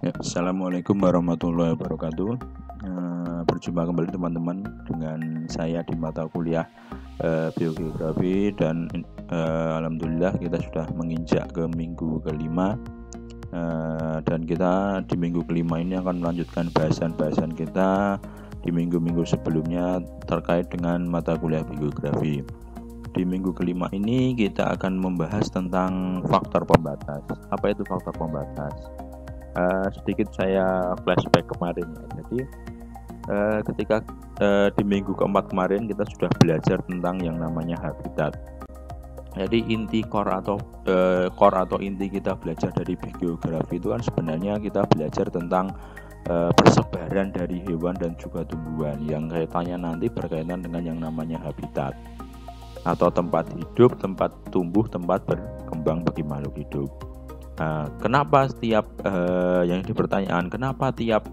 Ya, Assalamualaikum warahmatullahi wabarakatuh. Berjumpa kembali teman-teman dengan saya di mata kuliah biogeografi dan alhamdulillah kita sudah menginjak ke minggu kelima, dan kita di minggu kelima ini akan melanjutkan bahasan-bahasan kita di minggu-minggu sebelumnya terkait dengan mata kuliah biogeografi. Di minggu kelima ini kita akan membahas tentang faktor pembatas. Apa itu faktor pembatas? Sedikit saya flashback kemarin ya. Jadi ketika di minggu keempat kemarin kita sudah belajar tentang yang namanya habitat. Jadi inti core atau inti kita belajar dari biogeografi itu kan sebenarnya kita belajar tentang persebaran dari hewan dan juga tumbuhan yang kaitannya nanti berkaitan dengan yang namanya habitat atau tempat hidup, tempat tumbuh, tempat berkembang bagi makhluk hidup. Kenapa setiap yang dipertanyaan, kenapa tiap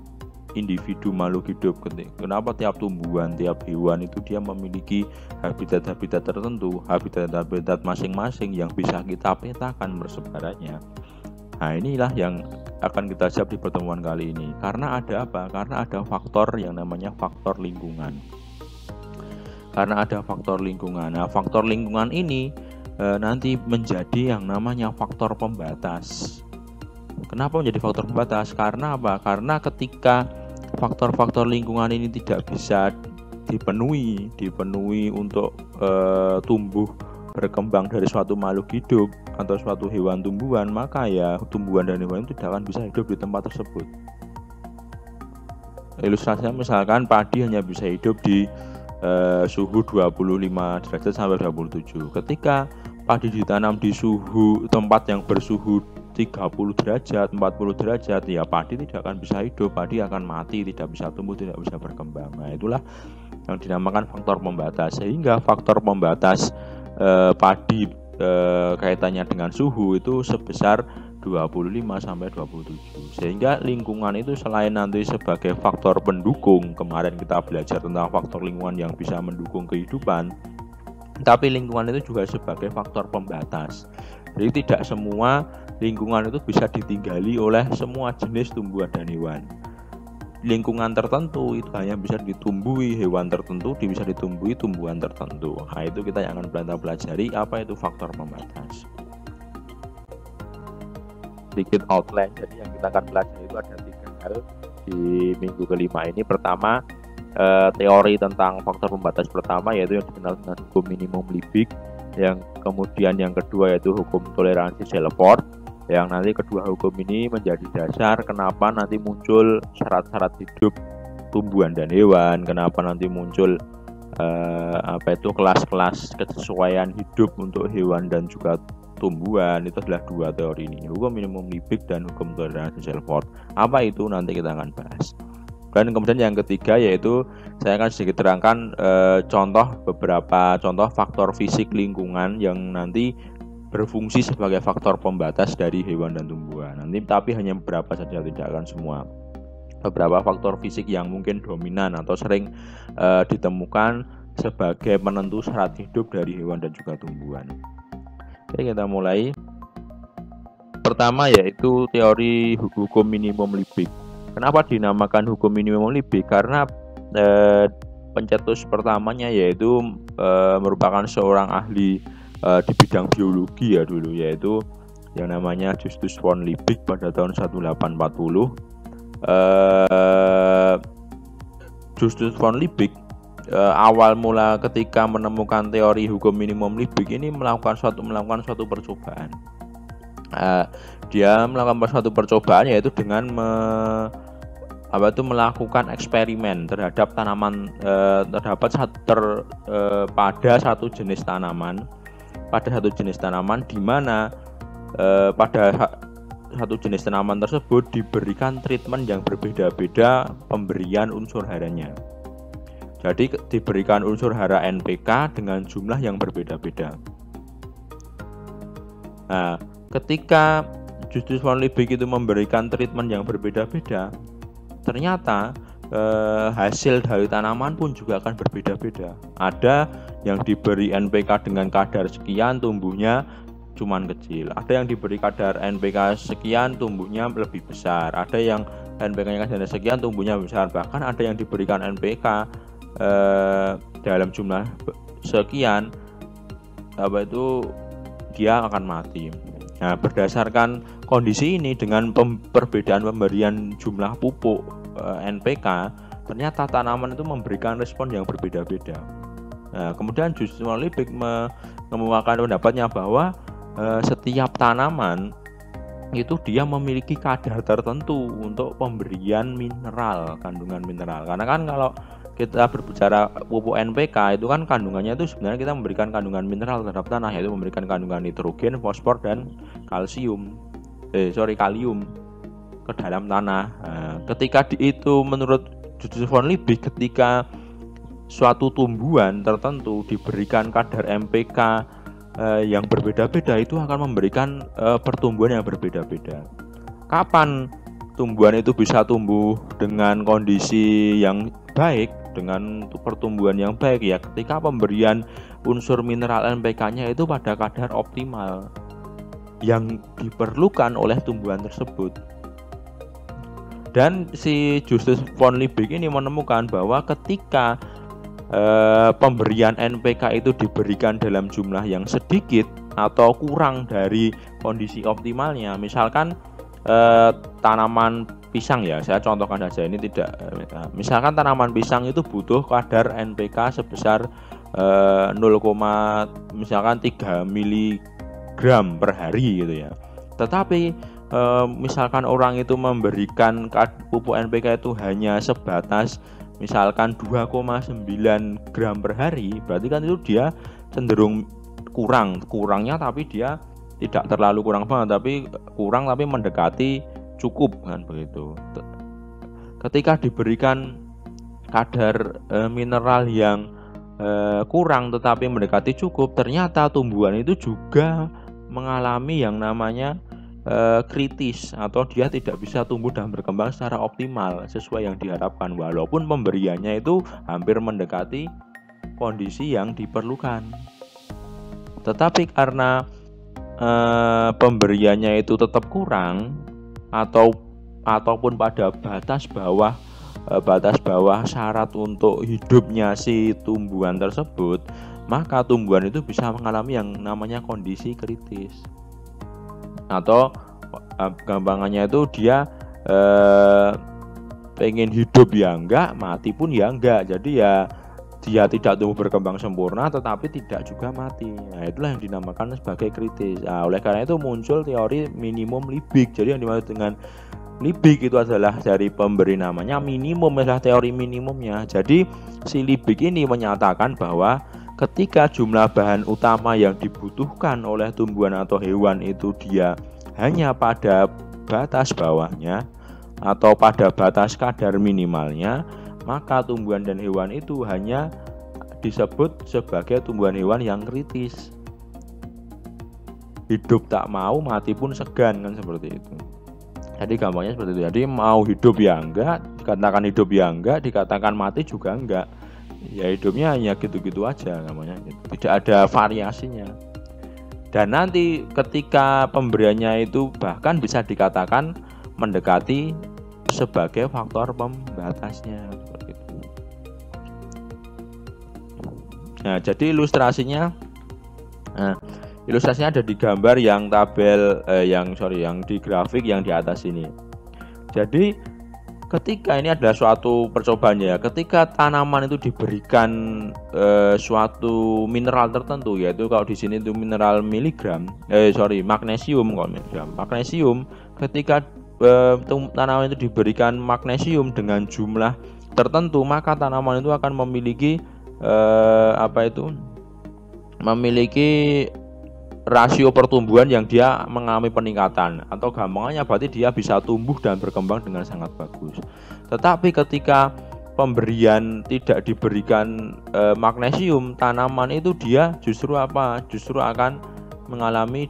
individu makhluk hidup, kenapa tiap tumbuhan, tiap hewan itu dia memiliki habitat-habitat tertentu, habitat-habitat masing-masing yang bisa kita petakan persebarannya. Nah, inilah yang akan kita jawab di pertemuan kali ini. Karena ada apa? Karena ada faktor yang namanya faktor lingkungan. Karena ada faktor lingkungan. Nah, faktor lingkungan ini nanti menjadi yang namanya faktor pembatas. Kenapa menjadi faktor pembatas? Karena apa? Karena ketika faktor-faktor lingkungan ini tidak bisa dipenuhi untuk tumbuh berkembang dari suatu makhluk hidup atau suatu hewan tumbuhan, maka ya tumbuhan dan hewan itu tidak akan bisa hidup di tempat tersebut. Ilustrasinya misalkan padi hanya bisa hidup di suhu 25 derajat sampai 27. Ketika padi ditanam di suhu tempat yang bersuhu 30 derajat, 40 derajat, ya padi tidak akan bisa hidup, padi akan mati, tidak bisa tumbuh, tidak bisa berkembang. Nah, itulah yang dinamakan faktor pembatas. Sehingga faktor pembatas padi kaitannya dengan suhu itu sebesar 25 sampai 27. Sehingga lingkungan itu selain nanti sebagai faktor pendukung, kemarin kita belajar tentang faktor lingkungan yang bisa mendukung kehidupan, tapi lingkungan itu juga sebagai faktor pembatas. Jadi tidak semua lingkungan itu bisa ditinggali oleh semua jenis tumbuhan dan hewan. Lingkungan tertentu itu hanya bisa ditumbuhi hewan tertentu, bisa ditumbuhi tumbuhan tertentu. Nah, itu kita yang akan pelajari apa itu faktor pembatas. Sedikit outline, jadi yang kita akan pelajari itu ada 3 hal di minggu kelima ini. Pertama, teori tentang faktor pembatas pertama yaitu yang dikenal dengan hukum minimum Liebig, yang kemudian yang kedua yaitu hukum toleransi Selford, yang nanti kedua hukum ini menjadi dasar kenapa nanti muncul syarat-syarat hidup tumbuhan dan hewan, kenapa nanti muncul kelas-kelas kesesuaian hidup untuk hewan dan juga tumbuhan. Itu adalah 2 teori ini, hukum minimum Liebig dan hukum toleransi Selford. Apa itu nanti kita akan bahas. Dan kemudian yang ketiga yaitu saya akan sedikit terangkan beberapa contoh faktor fisik lingkungan yang nanti berfungsi sebagai faktor pembatas dari hewan dan tumbuhan. Nanti tapi hanya beberapa saja, tidak akan semua. Beberapa faktor fisik yang mungkin dominan atau sering ditemukan sebagai penentu syarat hidup dari hewan dan juga tumbuhan. Oke, kita mulai. Pertama yaitu teori hukum minimum Liebig. Kenapa dinamakan hukum minimum Liebig? Karena pencetus pertamanya yaitu merupakan seorang ahli di bidang biologi ya dulu, yaitu yang namanya Justus von Liebig pada tahun 1840. Justus von Liebig awal mula ketika menemukan teori hukum minimum Liebig ini melakukan suatu percobaan. Dia melakukan suatu percobaan yaitu dengan melakukan eksperimen terhadap tanaman pada satu jenis tanaman di mana pada satu jenis tanaman tersebut diberikan treatment yang berbeda-beda pemberian unsur haranya. Jadi diberikan unsur hara NPK dengan jumlah yang berbeda-beda. Nah, ketika Justus von Liebig itu memberikan treatment yang berbeda-beda, ternyata hasil dari tanaman pun juga akan berbeda-beda. Ada yang diberi NPK dengan kadar sekian tumbuhnya cuman kecil. Ada yang diberi kadar NPK sekian tumbuhnya lebih besar, ada yang NPK-nya kadar sekian tumbuhnya besar, bahkan ada yang diberikan NPK dalam jumlah sekian dia akan mati. Nah, berdasarkan kondisi ini dengan perbedaan pemberian jumlah pupuk NPK, ternyata tanaman itu memberikan respon yang berbeda-beda. Nah, kemudian Justus von Liebig mengemukakan pendapatnya bahwa setiap tanaman itu dia memiliki kadar tertentu untuk pemberian mineral, kandungan mineral. Karena kan kalau kita berbicara pupuk NPK itu kan kandungannya itu sebenarnya kita memberikan kandungan mineral terhadap tanah, yaitu memberikan kandungan nitrogen, fosfor dan kalium ke dalam tanah. Nah, ketika itu menurut Justus von Liebig, ketika suatu tumbuhan tertentu diberikan kadar NPK yang berbeda-beda, itu akan memberikan pertumbuhan yang berbeda-beda. Kapan tumbuhan itu bisa tumbuh dengan kondisi yang baik, dengan pertumbuhan yang baik? Ya ketika pemberian unsur mineral NPK-nya itu pada kadar optimal yang diperlukan oleh tumbuhan tersebut. Dan si Justus von Liebig ini menemukan bahwa ketika pemberian NPK itu diberikan dalam jumlah yang sedikit atau kurang dari kondisi optimalnya, misalkan tanaman pisang, ya saya contohkan saja, ini tidak, misalkan tanaman pisang itu butuh kadar NPK sebesar 0,3 mg per hari gitu ya. Tetapi misalkan orang itu memberikan pupuk NPK itu hanya sebatas misalkan 2,9 gram per hari, berarti kan itu dia cenderung kurangnya, tapi dia tidak terlalu kurang banget, tapi mendekati cukup kan begitu. Ketika diberikan kadar mineral yang kurang tetapi mendekati cukup, ternyata tumbuhan itu juga mengalami yang namanya kritis, atau dia tidak bisa tumbuh dan berkembang secara optimal sesuai yang diharapkan, walaupun pemberiannya itu hampir mendekati kondisi yang diperlukan. Tetapi karena pemberiannya itu tetap kurang ataupun pada batas bawah syarat untuk hidupnya si tumbuhan tersebut, maka tumbuhan itu bisa mengalami yang namanya kondisi kritis. Atau gampangannya itu dia pengen hidup ya enggak, mati pun ya enggak. Jadi ya dia tidak tumbuh berkembang sempurna tetapi tidak juga mati. Nah, itulah yang dinamakan sebagai kritis. Nah, oleh karena itu muncul teori minimum Liebig. Jadi yang dimaksud dengan Liebig itu adalah dari pemberi namanya minimum, adalah teori minimumnya. Jadi si Liebig ini menyatakan bahwa ketika jumlah bahan utama yang dibutuhkan oleh tumbuhan atau hewan itu dia hanya pada batas bawahnya atau pada batas kadar minimalnya, maka tumbuhan dan hewan itu hanya disebut sebagai tumbuhan hewan yang kritis. Hidup tak mau, mati pun segan, kan seperti itu. Jadi gampangnya seperti itu. Jadi mau hidup ya enggak, dikatakan hidup ya enggak, dikatakan mati juga enggak. Ya hidupnya hanya gitu-gitu aja namanya, tidak ada variasinya. Dan nanti ketika pemberiannya itu bahkan bisa dikatakan mendekati sebagai faktor pembatasnya seperti itu. Nah, jadi ilustrasinya ada di gambar yang tabel yang di grafik yang di atas ini. Jadi ketika ini adalah suatu percobaan ya, ketika tanaman itu diberikan suatu mineral tertentu, yaitu kalau di sini itu mineral magnesium. Magnesium, ketika tanaman itu diberikan magnesium dengan jumlah tertentu, maka tanaman itu akan memiliki memiliki rasio pertumbuhan yang dia mengalami peningkatan, atau gampangannya berarti dia bisa tumbuh dan berkembang dengan sangat bagus. Tetapi ketika pemberian tidak diberikan magnesium, tanaman itu dia justru akan mengalami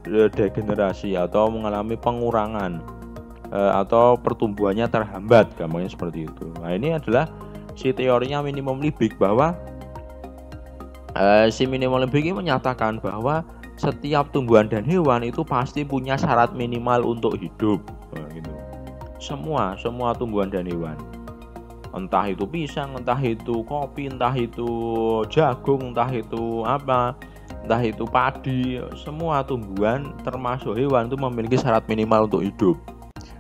degenerasi atau mengalami pengurangan atau pertumbuhannya terhambat, gampangnya seperti itu. Nah, ini adalah si teorinya minimum Liebig, bahwa si minimum Liebig ini menyatakan bahwa setiap tumbuhan dan hewan itu pasti punya syarat minimal untuk hidup. Nah, gitu. Semua tumbuhan dan hewan, entah itu pisang, entah itu kopi, entah itu jagung, entah itu apa, entah itu padi, semua tumbuhan termasuk hewan itu memiliki syarat minimal untuk hidup.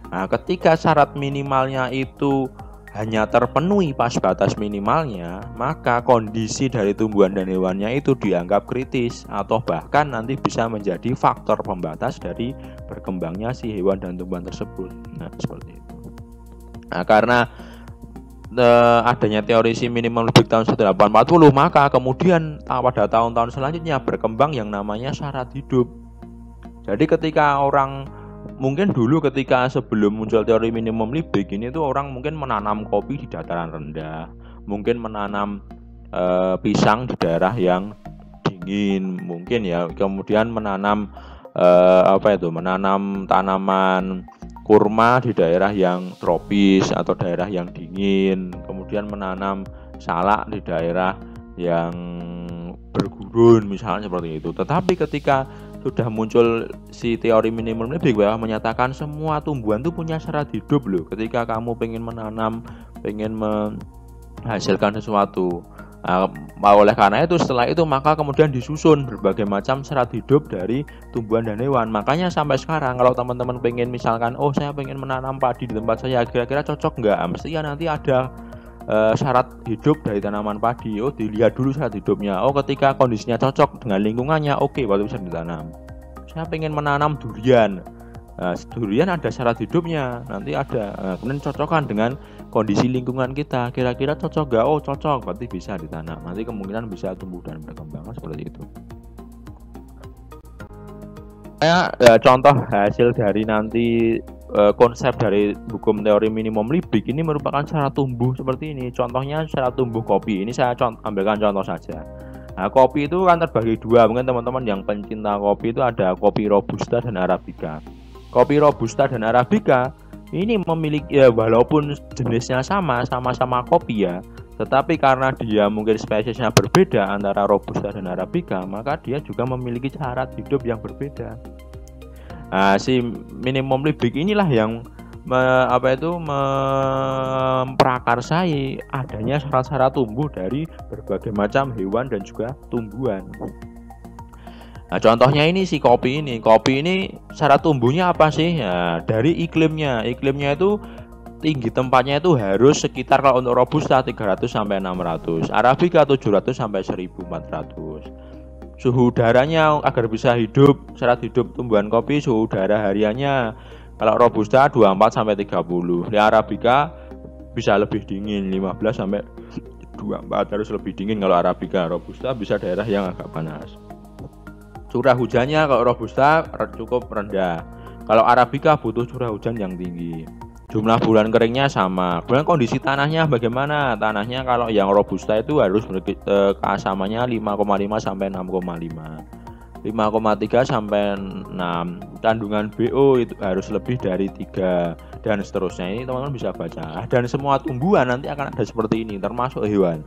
Nah, ketika syarat minimalnya itu hanya terpenuhi pas batas minimalnya, maka kondisi dari tumbuhan dan hewannya itu dianggap kritis atau bahkan nanti bisa menjadi faktor pembatas dari berkembangnya si hewan dan tumbuhan tersebut. Nah, seperti itu. Nah, karena adanya teori si minimum Liebig tahun 1840, maka kemudian pada tahun-tahun selanjutnya berkembang yang namanya syarat hidup. Jadi ketika orang mungkin dulu ketika sebelum muncul teori minimum Liebig ini tuh orang mungkin menanam kopi di dataran rendah, mungkin menanam pisang di daerah yang dingin, mungkin ya, kemudian menanam menanam tanaman kurma di daerah yang tropis atau daerah yang dingin, kemudian menanam salak di daerah yang bergurun misalnya seperti itu. Tetapi ketika sudah muncul si teori minimum Liebig bahwa menyatakan semua tumbuhan itu punya syarat hidup loh. Ketika kamu pengen menanam, pengen menghasilkan sesuatu, oleh karena itu setelah itu maka kemudian disusun berbagai macam syarat hidup dari tumbuhan dan hewan. Makanya sampai sekarang kalau teman-teman pengen misalkan, oh saya pengen menanam padi di tempat saya, kira-kira cocok nggak? Mestinya nanti ada syarat hidup dari tanaman padi. Oh, dilihat dulu syarat hidupnya. Oh, ketika kondisinya cocok dengan lingkungannya, oke, baru bisa ditanam. Saya pengen menanam durian. Durian ada syarat hidupnya, nanti ada. Kemudian cocokkan dengan kondisi lingkungan kita. Kira-kira cocok nggak? Oh, cocok, berarti bisa ditanam. Nanti kemungkinan bisa tumbuh dan berkembang seperti itu. Contoh hasil dari nanti konsep dari hukum teori minimum Liebig ini merupakan syarat tumbuh seperti ini. Contohnya syarat tumbuh kopi. Ini saya ambilkan contoh saja. Nah, kopi itu kan terbagi dua. Mungkin teman-teman yang pencinta kopi itu ada kopi Robusta dan Arabica. Kopi Robusta dan Arabica ini memiliki walaupun jenisnya sama-sama kopi ya, tetapi karena dia mungkin spesiesnya berbeda antara Robusta dan Arabica, maka dia juga memiliki syarat hidup yang berbeda. Nah, si minimum Liebig inilah yang memprakarsai adanya syarat-syarat tumbuh dari berbagai macam hewan dan juga tumbuhan. Nah, contohnya ini si kopi ini. Kopi ini syarat tumbuhnya apa sih? Ya, dari iklimnya. Iklimnya itu tinggi tempatnya itu harus sekitar, kalau untuk Robusta 300 sampai 600, Arabica 700 sampai 1400. Suhu udaranya agar bisa hidup, syarat hidup tumbuhan kopi, suhu udara hariannya kalau Robusta 24 sampai 30. Di Arabica bisa lebih dingin, 15 sampai 24, harus lebih dingin kalau Arabica. Robusta bisa daerah yang agak panas. Curah hujannya kalau Robusta cukup rendah, kalau Arabica butuh curah hujan yang tinggi. Jumlah bulan keringnya sama. Kemudian kondisi tanahnya bagaimana? Tanahnya kalau yang Robusta itu harus keasamannya 5,5 sampai 6,5. 5,3 sampai 6. Kandungan BO itu harus lebih dari 3 dan seterusnya. Ini teman-teman bisa baca. Dan semua tumbuhan nanti akan ada seperti ini, termasuk hewan.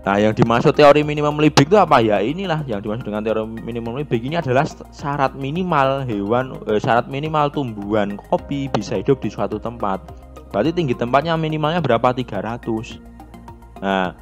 Nah, yang dimaksud teori minimum Liebig itu apa ya? Inilah yang dimaksud dengan teori minimum Liebig. Ini adalah syarat minimal syarat minimal tumbuhan kopi bisa hidup di suatu tempat. Berarti tinggi tempatnya minimalnya berapa? 300. Nah,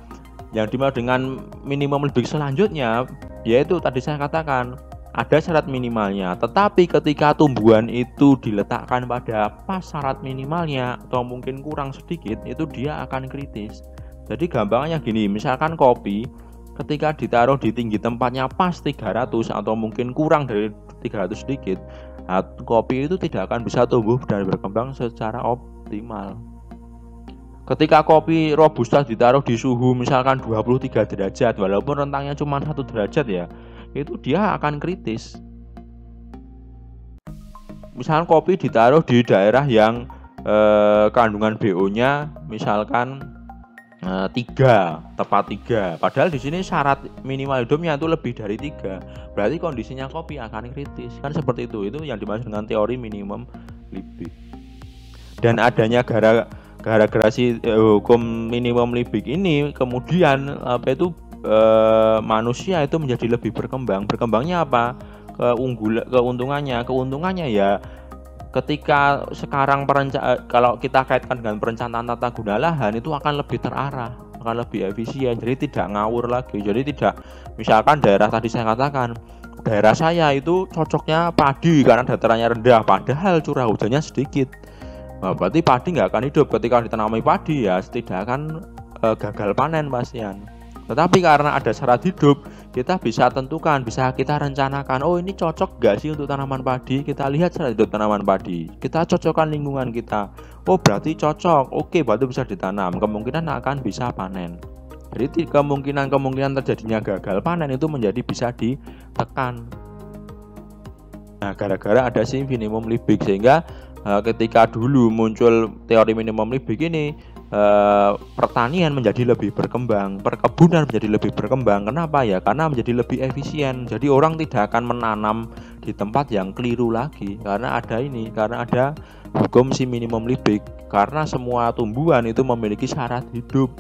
yang dimaksud dengan minimum Liebig selanjutnya yaitu tadi saya katakan ada syarat minimalnya. Tetapi ketika tumbuhan itu diletakkan pada pas syarat minimalnya atau mungkin kurang sedikit, itu dia akan kritis. Jadi gampangnya gini, misalkan kopi ketika ditaruh di tinggi tempatnya pas 300 atau mungkin kurang dari 300 sedikit, kopi itu tidak akan bisa tumbuh dan berkembang secara optimal. Ketika kopi Robusta ditaruh di suhu misalkan 23 derajat, walaupun rentangnya cuma 1 derajat ya, itu dia akan kritis. Misalkan kopi ditaruh di daerah yang kandungan BO-nya misalkan 3, tepat 3. Padahal di sini syarat minimal hidupnya itu lebih dari 3. Berarti kondisinya kopi akan kritis. Kan seperti itu. Itu yang dimaksud dengan teori minimum Liebig. Dan adanya gara-gara si hukum minimum Liebig ini kemudian manusia itu menjadi lebih berkembang. Berkembangnya apa? Keuntungannya ya ketika sekarang kalau kita kaitkan dengan perencanaan tata guna lahan itu akan lebih terarah, akan lebih efisien, jadi tidak ngawur lagi. Jadi tidak, misalkan daerah tadi saya katakan, daerah saya itu cocoknya padi karena datarannya rendah, padahal curah hujannya sedikit. Nah, berarti padi nggak akan hidup. Ketika ditanami padi ya tidak akan gagal panen pastian. Tetapi karena ada syarat hidup, kita bisa tentukan, bisa kita rencanakan, oh ini cocok gak sih untuk tanaman padi. Kita lihat syarat hidup tanaman padi, kita cocokkan lingkungan kita. Oh berarti cocok, oke berarti bisa ditanam, kemungkinan akan bisa panen. Jadi kemungkinan terjadinya gagal panen itu menjadi bisa ditekan. Nah, gara-gara ada si minimum living, sehingga ketika dulu muncul teori minimum living ini, pertanian menjadi lebih berkembang, perkebunan menjadi lebih berkembang. Kenapa ya? Karena menjadi lebih efisien. Jadi orang tidak akan menanam di tempat yang keliru lagi, karena ada hukum si minimum living. Karena semua tumbuhan itu memiliki syarat hidup,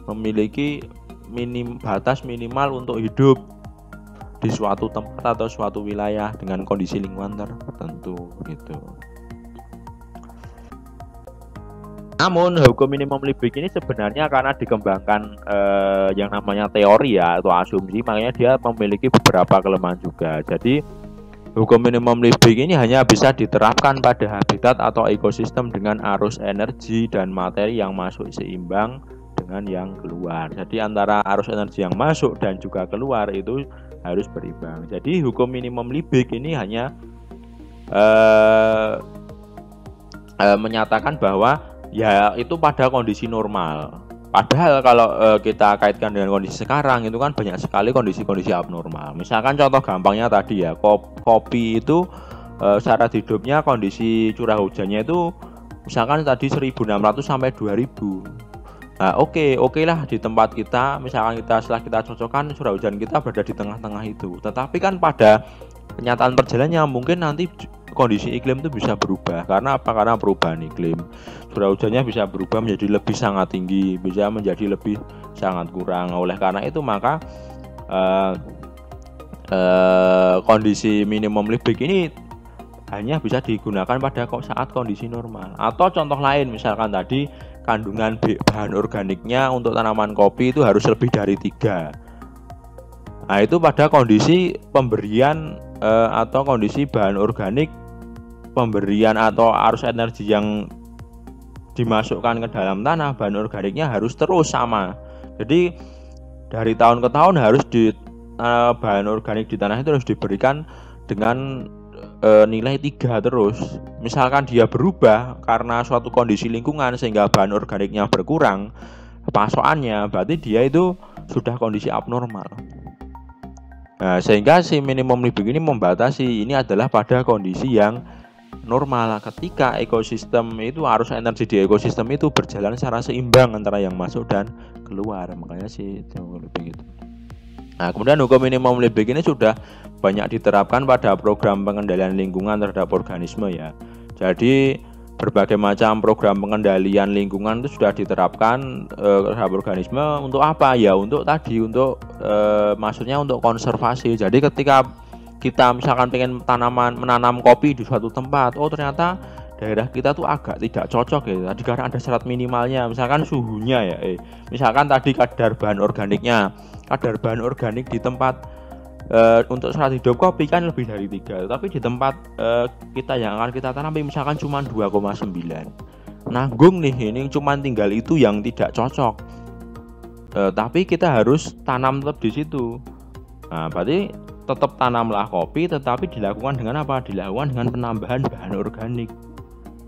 memiliki batas minimal untuk hidup di suatu tempat atau suatu wilayah dengan kondisi lingkungan tertentu gitu. Namun hukum minimum living ini sebenarnya karena dikembangkan yang namanya teori ya atau asumsi, makanya dia memiliki beberapa kelemahan juga. Jadi hukum minimum living ini hanya bisa diterapkan pada habitat atau ekosistem dengan arus energi dan materi yang masuk seimbang dengan yang keluar. Jadi antara arus energi yang masuk dan juga keluar itu harus berimbang. Jadi hukum minimum living ini hanya menyatakan bahwa ya itu pada kondisi normal. Padahal kalau kita kaitkan dengan kondisi sekarang itu kan banyak sekali kondisi-kondisi abnormal. Misalkan contoh gampangnya tadi ya, kopi itu syarat hidupnya kondisi curah hujannya itu misalkan tadi 1.600 sampai 2.000. Nah, oke lah di tempat kita, misalkan setelah kita cocokkan curah hujan kita berada di tengah-tengah itu. Tetapi kan pada kenyataan perjalanannya mungkin nanti kondisi iklim itu bisa berubah. Karena apa? Karena perubahan iklim. Curah hujannya bisa berubah menjadi lebih sangat tinggi, bisa menjadi lebih sangat kurang. Oleh karena itu maka kondisi minimum living ini hanya bisa digunakan pada saat kondisi normal. Atau contoh lain, misalkan tadi kandungan bahan organiknya untuk tanaman kopi itu harus lebih dari 3. Nah itu pada kondisi pemberian atau kondisi bahan organik, pemberian atau arus energi yang dimasukkan ke dalam tanah, bahan organiknya harus terus sama. Jadi dari tahun ke tahun harus bahan organik di tanah itu harus diberikan dengan nilai 3 terus. Misalkan dia berubah karena suatu kondisi lingkungan sehingga bahan organiknya berkurang pasokannya, berarti dia itu sudah kondisi abnormal. Nah, sehingga si minimum living ini membatasi, ini adalah pada kondisi yang normal, ketika ekosistem itu arus energi di ekosistem itu berjalan secara seimbang antara yang masuk dan keluar. Makanya sih begitu. Nah, kemudian hukum minimum living ini sudah banyak diterapkan pada program pengendalian lingkungan terhadap organisme ya. Jadi berbagai macam program pengendalian lingkungan itu sudah diterapkan terhadap organisme untuk apa ya? Untuk maksudnya untuk konservasi. Jadi ketika kita misalkan pengen menanam kopi di suatu tempat, oh ternyata daerah kita tuh agak tidak cocok ya. Tadi karena ada syarat minimalnya, misalkan suhunya ya. Misalkan tadi kadar bahan organik di tempat untuk syarat hidup kopi kan lebih dari 3, tapi di tempat kita yang akan kita tanam misalkan cuma 2,9. Nanggung nih, ini cuma tinggal itu yang tidak cocok. Tapi kita harus tanam tetap di situ. Nah, berarti tetap tanamlah kopi, tetapi dilakukan dengan apa? Dilakukan dengan penambahan bahan organik,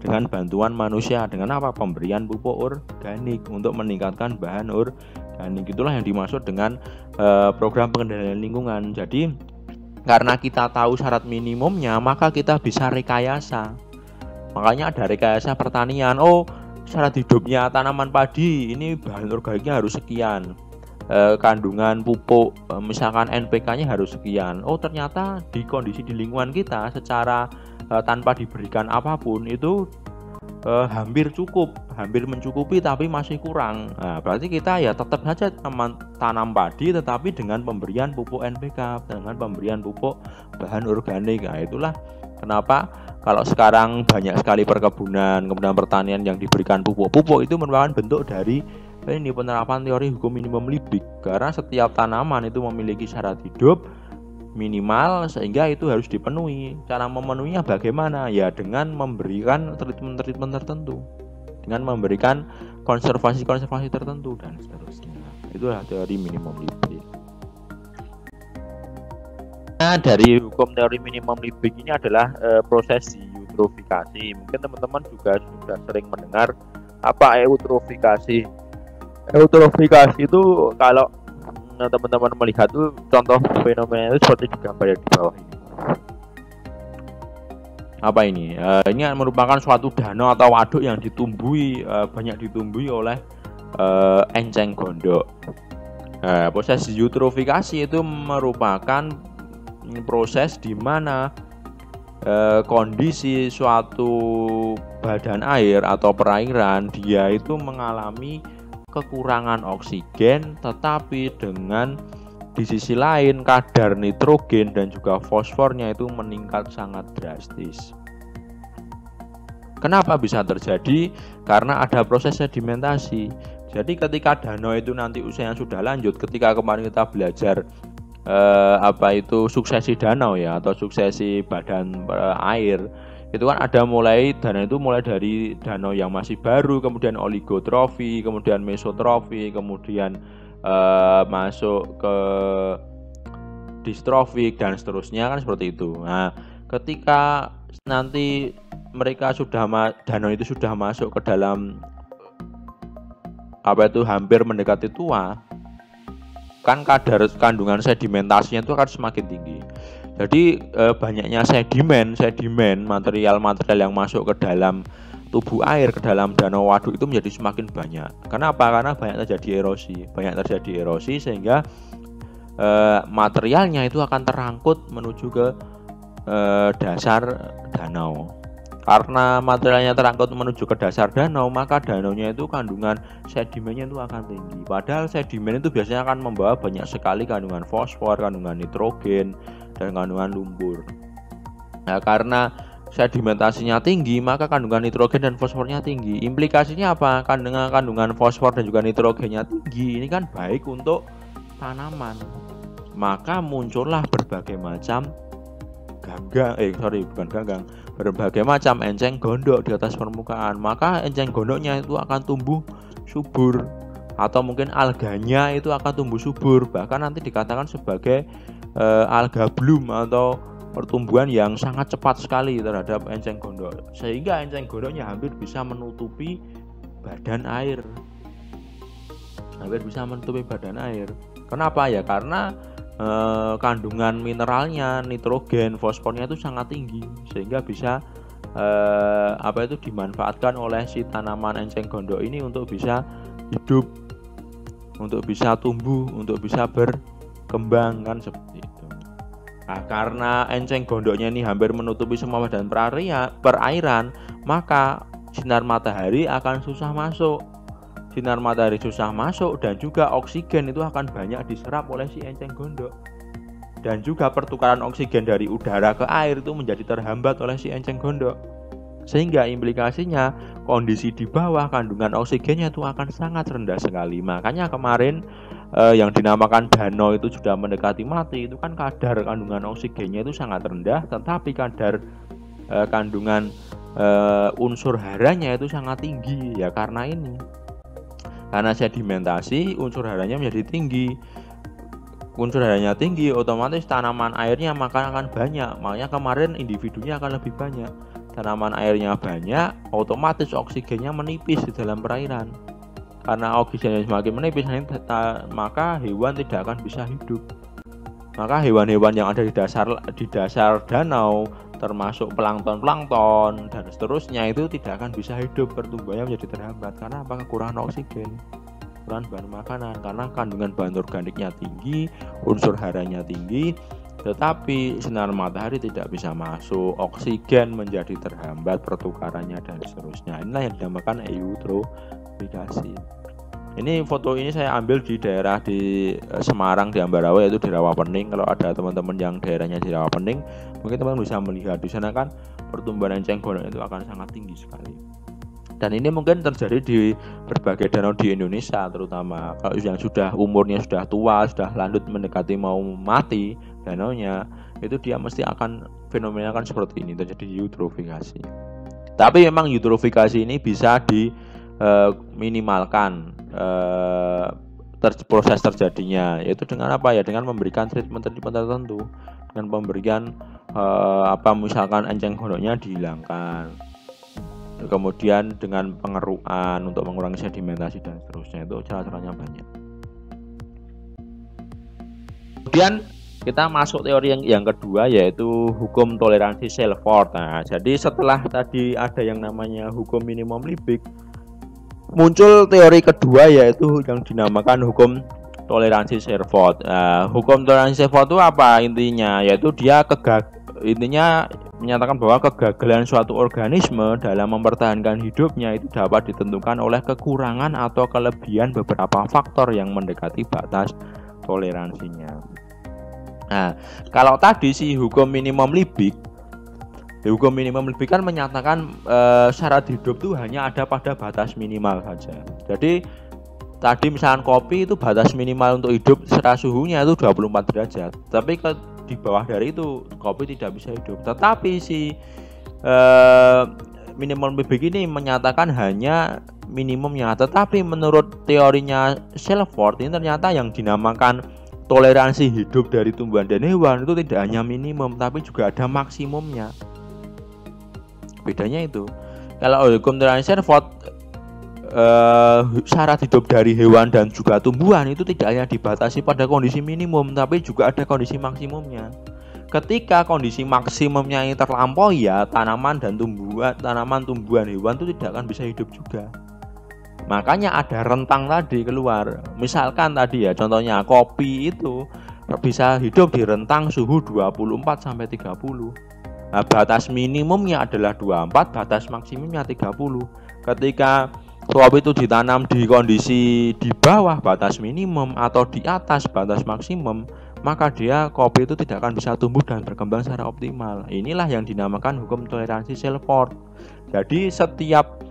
dengan bantuan manusia, dengan apa? Pemberian pupuk organik untuk meningkatkan bahan organik. Itulah yang dimaksud dengan program pengendalian lingkungan. Jadi karena kita tahu syarat minimumnya, maka kita bisa rekayasa. Makanya ada rekayasa pertanian. Oh, syarat hidupnya tanaman padi ini bahan organiknya harus sekian, kandungan pupuk misalkan NPK-nya harus sekian. Oh, ternyata di kondisi di lingkungan kita secara tanpa diberikan apapun itu hampir cukup hampir mencukupi tapi masih kurang. Nah, berarti kita ya tetap saja tanam padi tetapi dengan pemberian pupuk NPK, dengan pemberian pupuk bahan organik. Nah, itulah kenapa kalau sekarang banyak sekali perkebunan, kemudian pertanian yang diberikan pupuk itu merupakan bentuk dari ini penerapan teori hukum minimum Liebig, karena setiap tanaman itu memiliki syarat hidup minimal sehingga itu harus dipenuhi. Cara memenuhinya bagaimana? Ya dengan memberikan treatment tertentu, dengan memberikan konservasi tertentu dan seterusnya. Itulah teori minimum Liebig. Nah, dari hukum teori minimum Liebig ini adalah proses eutrofikasi. Mungkin teman-teman juga sudah sering mendengar apa eutrofikasi. Eutrofikasi itu kalau teman-teman melihat tuh contoh fenomena itu seperti digambar di bawah ini. Apa ini? Ini merupakan suatu danau atau waduk yang banyak ditumbuhi oleh enceng gondok. Proses eutrofikasi itu merupakan proses di mana kondisi suatu badan air atau perairan dia itu mengalami kekurangan oksigen, tetapi dengan di sisi lain kadar nitrogen dan juga fosfornya itu meningkat sangat drastis. Kenapa bisa terjadi? Karena ada proses sedimentasi. Jadi ketika danau itu nanti usianya sudah lanjut, ketika kemarin kita belajar suksesi danau ya, atau suksesi badan air, itu kan ada danau itu mulai dari danau yang masih baru, kemudian oligotrofi, kemudian mesotrofi, kemudian masuk ke distrofik dan seterusnya, kan seperti itu. Nah, ketika nanti danau itu sudah masuk ke dalam hampir mendekati tua, kan kandungan sedimentasinya itu akan semakin tinggi. Jadi banyaknya sedimen material-material yang masuk ke dalam tubuh air, ke dalam danau waduk itu menjadi semakin banyak. Kenapa? Karena banyak terjadi erosi sehingga materialnya itu akan terangkut menuju ke dasar danau. Karena materialnya terangkut menuju ke dasar danau, maka danaunya itu kandungan sedimennya itu akan tinggi. Padahal sedimen itu biasanya akan membawa banyak sekali kandungan fosfor, kandungan nitrogen, dan kandungan lumpur. Nah, karena sedimentasinya tinggi, maka kandungan nitrogen dan fosfornya tinggi. Implikasinya apa? Kandungan fosfor dan juga nitrogennya tinggi. Ini kan baik untuk tanaman. Maka muncullah berbagai macam berbagai macam enceng gondok di atas permukaan. Maka enceng gondoknya itu akan tumbuh subur, atau mungkin alganya itu akan tumbuh subur. Bahkan nanti dikatakan sebagai alga bloom atau pertumbuhan yang sangat cepat sekali terhadap enceng gondok, sehingga enceng gondoknya hampir bisa menutupi badan air. Kenapa ya? Karena kandungan mineralnya, nitrogen, fosfornya itu sangat tinggi, sehingga bisa dimanfaatkan oleh si tanaman enceng gondok ini untuk bisa hidup, untuk bisa tumbuh, untuk bisa berkembang, kan seperti itu. Nah, karena enceng gondoknya ini hampir menutupi semua badan perairan, maka sinar matahari akan susah masuk. Dan juga oksigen itu akan banyak diserap oleh si enceng gondok. Dan juga pertukaran oksigen dari udara ke air itu menjadi terhambat oleh si enceng gondok. Sehingga implikasinya kondisi di bawah kandungan oksigennya itu akan sangat rendah sekali. Makanya kemarin yang dinamakan danau itu sudah mendekati mati, itu kan kadar kandungan oksigennya itu sangat rendah, tetapi kadar kandungan unsur haranya itu sangat tinggi. Ya karena ini, karena sedimentasi, unsur haranya menjadi tinggi. Unsur haranya tinggi, otomatis tanaman airnya akan banyak. Makanya kemarin individunya akan lebih banyak. Tanaman airnya banyak, otomatis oksigennya menipis di dalam perairan. Karena oksigennya semakin menipis, maka hewan tidak akan bisa hidup. Maka hewan-hewan yang ada di dasar danau, termasuk plankton dan seterusnya, itu tidak akan bisa hidup, pertumbuhannya menjadi terhambat. Karena apa? Kekurangan oksigen, kekurangan bahan makanan. Karena kandungan bahan organiknya tinggi, unsur haranya tinggi, tetapi sinar matahari tidak bisa masuk, oksigen menjadi terhambat pertukarannya dan seterusnya. Inilah yang dinamakan eutrofikasi. Ini foto ini saya ambil di daerah di Semarang di Ambarawa, yaitu di Rawapening. Kalau ada teman-teman yang daerahnya di Rawapening, mungkin teman-teman bisa melihat di sana kan pertumbuhan enceng gondok itu akan sangat tinggi sekali. Dan ini mungkin terjadi di berbagai danau di Indonesia, terutama kalau yang sudah umurnya sudah tua, sudah lanjut mendekati mau mati danaunya, itu dia mesti akan fenomena kan seperti ini, terjadi eutrofikasi. Tapi memang eutrofikasi ini bisa diminimalkan proses terjadinya, yaitu dengan apa ya? Dengan memberikan treatment tertentu, dengan pemberian misalkan enceng gondoknya dihilangkan, kemudian dengan pengerukan untuk mengurangi sedimentasi dan seterusnya. Itu cara-caranya banyak. Kemudian kita masuk teori yang kedua, yaitu hukum toleransi Selford. Nah, jadi setelah tadi ada yang namanya hukum minimum Liebig, muncul teori kedua, yaitu yang dinamakan hukum toleransi Selford. Hukum toleransi Selford itu apa intinya? Yaitu dia intinya menyatakan bahwa kegagalan suatu organisme dalam mempertahankan hidupnya itu dapat ditentukan oleh kekurangan atau kelebihan beberapa faktor yang mendekati batas toleransinya. Nah, kalau tadi si hukum minimum Liebig kan menyatakan syarat hidup itu hanya ada pada batas minimal saja. Jadi tadi misalkan kopi itu batas minimal untuk hidup secara suhunya itu 24 derajat. Tapi di bawah dari itu kopi tidak bisa hidup. Tetapi si minimum Liebig ini menyatakan hanya minimumnya. Tetapi menurut teorinya Selford ini ternyata yang dinamakan toleransi hidup dari tumbuhan dan hewan itu tidak hanya minimum, tapi juga ada maksimumnya. Bedanya itu, kalau hukum toleransi Selford syarat hidup dari hewan dan juga tumbuhan itu tidak hanya dibatasi pada kondisi minimum, tapi juga ada kondisi maksimumnya. Ketika kondisi maksimumnya ini terlampaui, ya tanaman, tumbuhan, hewan itu tidak akan bisa hidup juga. Makanya ada rentang tadi keluar. Misalkan tadi ya contohnya kopi itu bisa hidup di rentang suhu 24 sampai 30. Nah, batas minimumnya adalah 24, batas maksimumnya 30. Ketika kopi itu ditanam di kondisi di bawah batas minimum atau di atas batas maksimum, maka kopi itu tidak akan bisa tumbuh dan berkembang secara optimal. Inilah yang dinamakan hukum toleransi Selford. Jadi setiap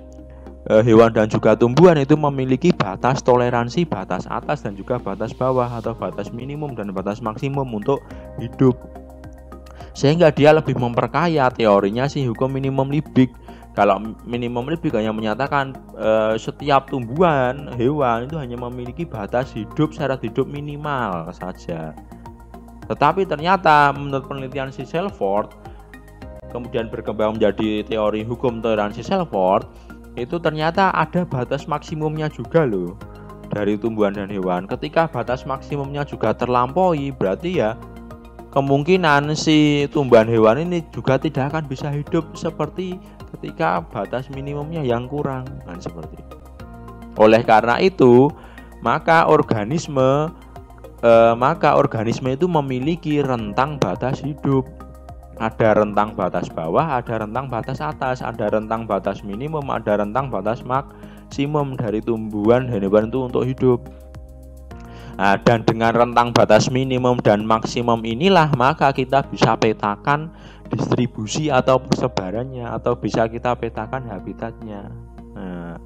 hewan dan juga tumbuhan itu memiliki batas toleransi, batas atas dan juga batas bawah atau batas minimum dan batas maksimum untuk hidup. Sehingga dia lebih memperkaya teorinya si hukum minimum Liebig. Kalau minimum Liebig hanya menyatakan setiap tumbuhan, hewan itu hanya memiliki batas hidup, syarat hidup minimal saja. Tetapi ternyata menurut penelitian si Selford, kemudian berkembang menjadi teori hukum toleransi Selford, itu ternyata ada batas maksimumnya juga loh dari tumbuhan dan hewan. Ketika batas maksimumnya juga terlampaui, berarti ya kemungkinan si tumbuhan hewan ini juga tidak akan bisa hidup seperti ketika batas minimumnya yang kurang, kan seperti itu. Oleh karena itu, maka organisme itu memiliki rentang batas hidup. Ada rentang batas bawah, ada rentang batas atas, ada rentang batas minimum, ada rentang batas maksimum dari tumbuhan dan hewan itu untuk hidup. Nah, dan dengan rentang batas minimum dan maksimum inilah maka kita bisa petakan distribusi atau persebarannya, atau bisa kita petakan habitatnya. Nah,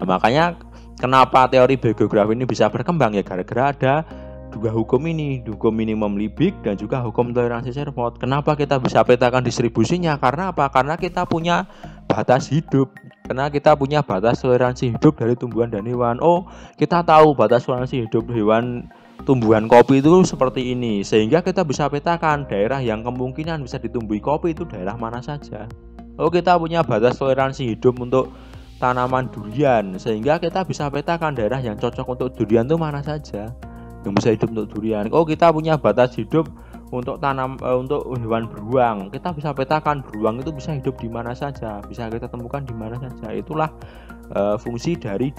makanya kenapa teori biogeografi ini bisa berkembang, ya gara-gara ada dua hukum ini, hukum minimum Liebig dan juga hukum toleransi Selford. Kenapa kita bisa petakan distribusinya? Karena apa? Karena kita punya batas hidup. Karena kita punya batas toleransi hidup dari tumbuhan dan hewan. Oh, kita tahu batas toleransi hidup hewan tumbuhan kopi itu seperti ini, sehingga kita bisa petakan daerah yang kemungkinan bisa ditumbuhi kopi itu daerah mana saja. Oh, kita punya batas toleransi hidup untuk tanaman durian, sehingga kita bisa petakan daerah yang cocok untuk durian itu mana saja yang bisa hidup untuk durian. Oh, kita punya batas hidup untuk untuk hewan beruang, kita bisa petakan beruang itu bisa hidup di mana saja, bisa kita temukan di mana saja. Itulah fungsi dari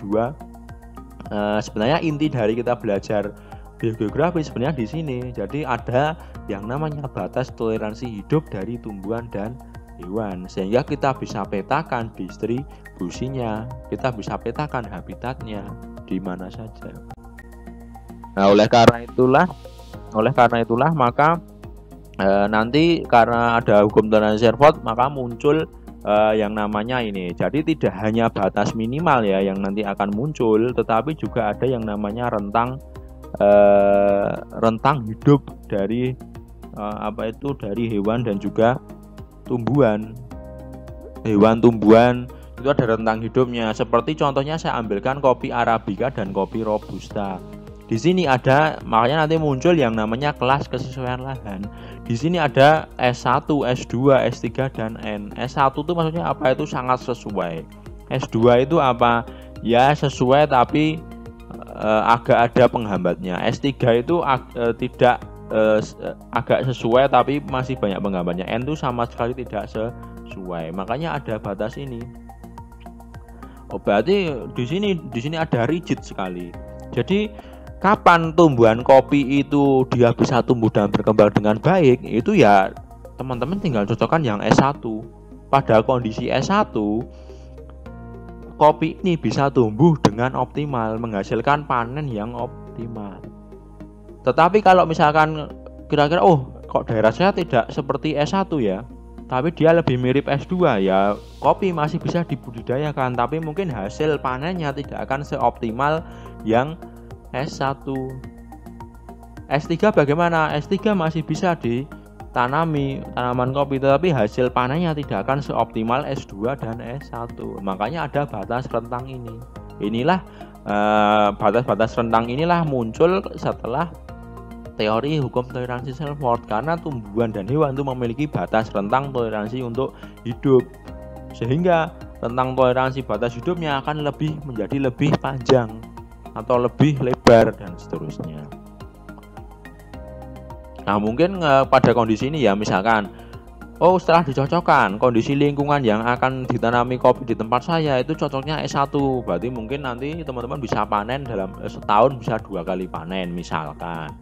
sebenarnya inti dari kita belajar biogeografi sebenarnya di sini. Jadi ada yang namanya batas toleransi hidup dari tumbuhan dan hewan, sehingga kita bisa petakan distribusinya, kita bisa petakan habitatnya di mana saja. Nah, oleh karena itulah maka nanti karena ada hukum toleransi Sherwood, maka muncul yang namanya ini. Jadi tidak hanya batas minimal ya yang nanti akan muncul, tetapi juga ada yang namanya rentang hidup dari dari hewan dan juga tumbuhan. Hewan tumbuhan itu ada rentang hidupnya. Seperti contohnya saya ambilkan kopi Arabica dan kopi Robusta. Di sini ada, makanya nanti muncul yang namanya kelas kesesuaian lahan. Di sini ada S1, S2, S3 dan N. S1 itu maksudnya apa? Itu sangat sesuai. S2 itu apa? Ya sesuai tapi agak ada penghambatnya. S3 itu tidak agak sesuai tapi masih banyak penghambatnya. N itu sama sekali tidak sesuai. Makanya ada batas ini. Oh, berarti di sini ada rigid sekali. Jadi kapan tumbuhan kopi itu dia bisa tumbuh dan berkembang dengan baik, itu ya teman-teman tinggal cocokkan yang S1. Pada kondisi S1 kopi ini bisa tumbuh dengan optimal, menghasilkan panen yang optimal. Tetapi kalau misalkan kira-kira kok daerah saya tidak seperti S1 ya, tapi dia lebih mirip S2, ya kopi masih bisa dibudidayakan, tapi mungkin hasil panennya tidak akan seoptimal yang S1. S3 bagaimana? S3 masih bisa ditanami tanaman kopi, tetapi hasil panennya tidak akan seoptimal S2 dan S1. Makanya ada batas rentang ini. Inilah batas-batas rentang inilah muncul setelah teori hukum toleransi Sherwood, karena tumbuhan dan hewan itu memiliki batas rentang toleransi untuk hidup, sehingga rentang toleransi batas hidupnya akan menjadi lebih panjang atau lebih lebar dan seterusnya. Nah, mungkin pada kondisi ini ya misalkan setelah dicocokkan kondisi lingkungan yang akan ditanami kopi di tempat saya itu cocoknya S1, berarti mungkin nanti teman-teman bisa panen dalam setahun bisa 2 kali panen misalkan.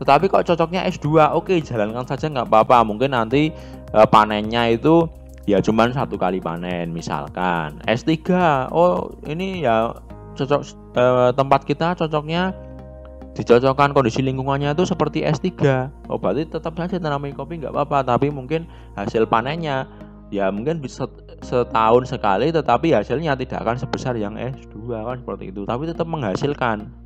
Tetapi kok cocoknya S2, oke jalankan saja nggak apa-apa, mungkin nanti panennya itu ya cuman 1 kali panen misalkan. S3, ini ya cocok tempat kita cocoknya dicocokkan kondisi lingkungannya itu seperti S3. Berarti tetap saja tanami kopi nggak apa-apa, tapi mungkin hasil panennya ya mungkin bisa setahun sekali, tetapi hasilnya tidak akan sebesar yang S2 kan, seperti itu, tapi tetap menghasilkan.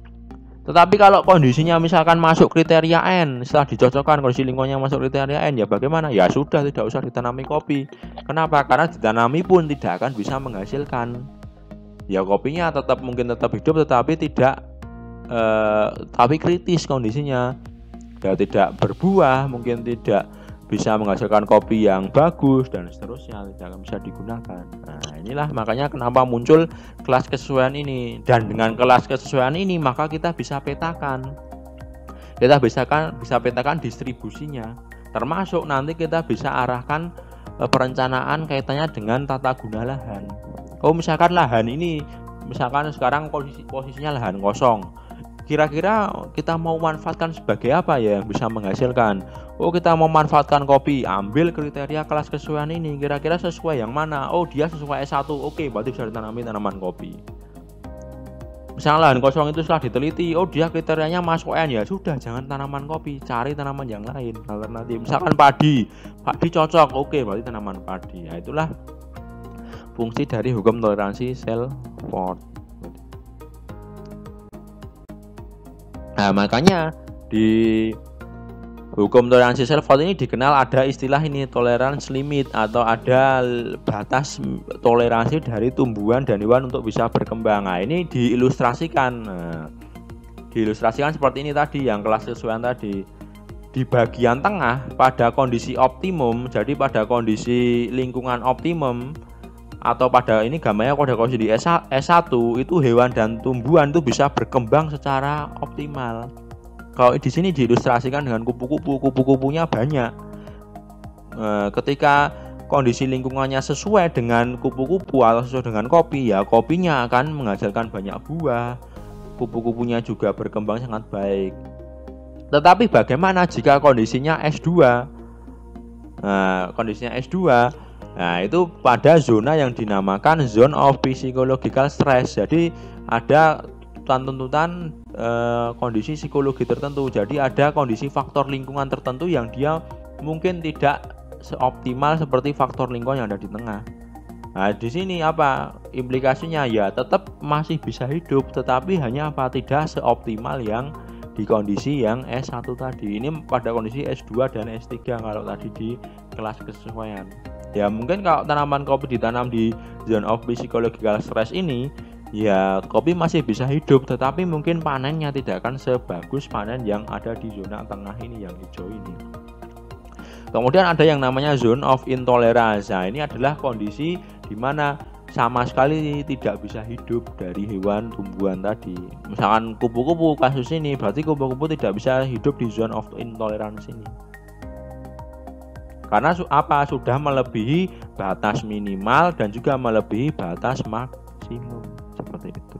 Tetapi kalau kondisinya misalkan masuk kriteria N, setelah dicocokkan kondisi lingkungannya masuk kriteria N, ya bagaimana? Ya sudah, tidak usah ditanami kopi. Kenapa? Karena ditanami pun tidak akan bisa menghasilkan. Ya kopinya mungkin tetap hidup, tetapi tidak tapi kritis kondisinya, ya tidak berbuah, mungkin tidak bisa menghasilkan kopi yang bagus dan seterusnya, tidak akan bisa digunakan. Nah, inilah makanya kenapa muncul kelas kesesuaian ini, dan dengan kelas kesesuaian ini maka kita bisa petakan distribusinya, termasuk nanti kita bisa arahkan perencanaan kaitannya dengan tata guna lahan. Misalkan lahan ini, misalkan sekarang posisinya lahan kosong, kira-kira kita mau manfaatkan sebagai apa ya yang bisa menghasilkan? Kita mau manfaatkan kopi, ambil kriteria kelas kesesuaian ini, kira-kira sesuai yang mana? Dia sesuai S1, oke, berarti bisa ditanami tanaman kopi. Misalnya lahan kosong itu setelah diteliti, dia kriterianya masuk N, ya sudah, jangan tanaman kopi, cari tanaman yang lain alternatif. Misalkan padi cocok, oke, berarti tanaman padi. Ya itulah fungsi dari hukum toleransi Sherwood. Nah, makanya di hukum toleransi Sherwood ini dikenal ada istilah ini, tolerance limit, atau ada batas toleransi dari tumbuhan dan hewan untuk bisa berkembang. Nah, ini diilustrasikan seperti ini tadi, yang kelas kesesuaian tadi. Di bagian tengah pada kondisi optimum, jadi pada kondisi lingkungan optimum, atau pada ini gambarnya pada kondisi di S1 itu hewan dan tumbuhan itu bisa berkembang secara optimal. Kalau di sini diilustrasikan dengan kupu-kupunya banyak. Ketika kondisi lingkungannya sesuai dengan kupu-kupu atau sesuai dengan kopi, ya kopinya akan menghasilkan banyak buah. Kupu-kupunya juga berkembang sangat baik. Tetapi bagaimana jika kondisinya S2? Nah, kondisinya S2, nah itu pada zona yang dinamakan zone of psychological stress. Jadi ada tuntutan kondisi psikologi tertentu. Jadi ada kondisi faktor lingkungan tertentu yang dia mungkin tidak seoptimal seperti faktor lingkungan yang ada di tengah. Nah, di sini apa implikasinya? Ya tetap masih bisa hidup, tetapi hanya apa tidak seoptimal yang di kondisi yang S1 tadi. Ini pada kondisi S2 dan S3 kalau tadi di kelas kesesuaian. Ya mungkin kalau tanaman kopi ditanam di zone of psychological stress ini, ya kopi masih bisa hidup, tetapi mungkin panennya tidak akan sebagus panen yang ada di zona tengah ini, yang hijau ini. Kemudian ada yang namanya zone of intolerance. Nah, ini adalah kondisi di mana sama sekali tidak bisa hidup dari hewan tumbuhan tadi. Misalkan kupu-kupu kasus ini, berarti kupu-kupu tidak bisa hidup di zone of intolerance ini. Karena apa? Sudah melebihi batas minimal dan juga melebihi batas maksimum seperti itu.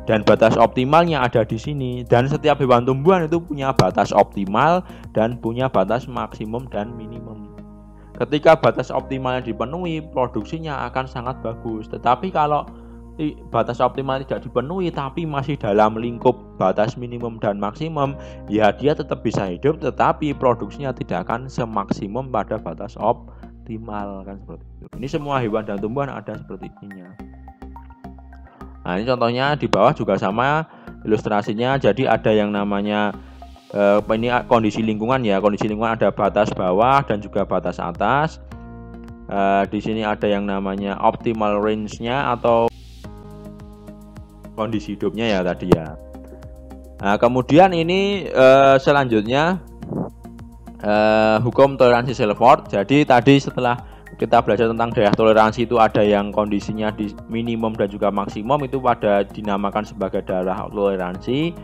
Dan batas optimalnya ada di sini. Dan setiap hewan tumbuhan itu punya batas optimal dan punya batas maksimum dan minimum. Ketika batas optimalnya dipenuhi, produksinya akan sangat bagus. Tetapi kalau batas optimal tidak dipenuhi tapi masih dalam lingkup batas minimum dan maksimum, ya dia tetap bisa hidup, tetapi produksinya tidak akan semaksimum pada batas optimal, kan seperti itu. Ini semua hewan dan tumbuhan ada seperti ini. Nah, ini contohnya di bawah juga sama ilustrasinya. Jadi ada yang namanya ini kondisi lingkungan ya. Kondisi lingkungan ada batas bawah dan juga batas atas. Di sini ada yang namanya optimal range-nya atau kondisi hidupnya ya tadi ya. Nah, kemudian ini selanjutnya hukum toleransi Selford. Jadi tadi setelah kita belajar tentang daya toleransi itu ada yang kondisinya di minimum dan juga maksimum, itu pada dinamakan sebagai daya toleransi.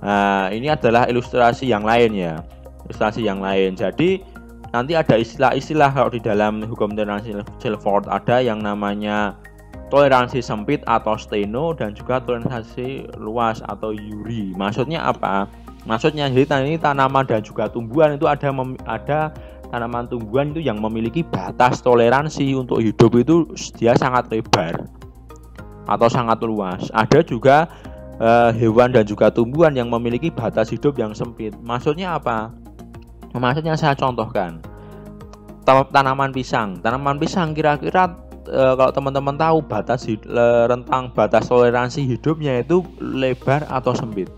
Nah, ini adalah ilustrasi yang lain ya. Ilustrasi yang lain. Jadi nanti ada istilah-istilah kalau di dalam hukum toleransi Selford, ada yang namanya toleransi sempit atau steno dan juga toleransi luas atau URI. Maksudnya apa? Maksudnya jadi ini tanaman dan juga tumbuhan itu ada tanaman tumbuhan itu yang memiliki batas toleransi untuk hidup itu dia sangat lebar atau sangat luas. Ada juga hewan dan juga tumbuhan yang memiliki batas hidup yang sempit. Maksudnya apa? Maksudnya saya contohkan tanaman pisang. Tanaman pisang kira-kira kalau teman-teman tahu rentang batas toleransi hidupnya itu lebar atau sempit?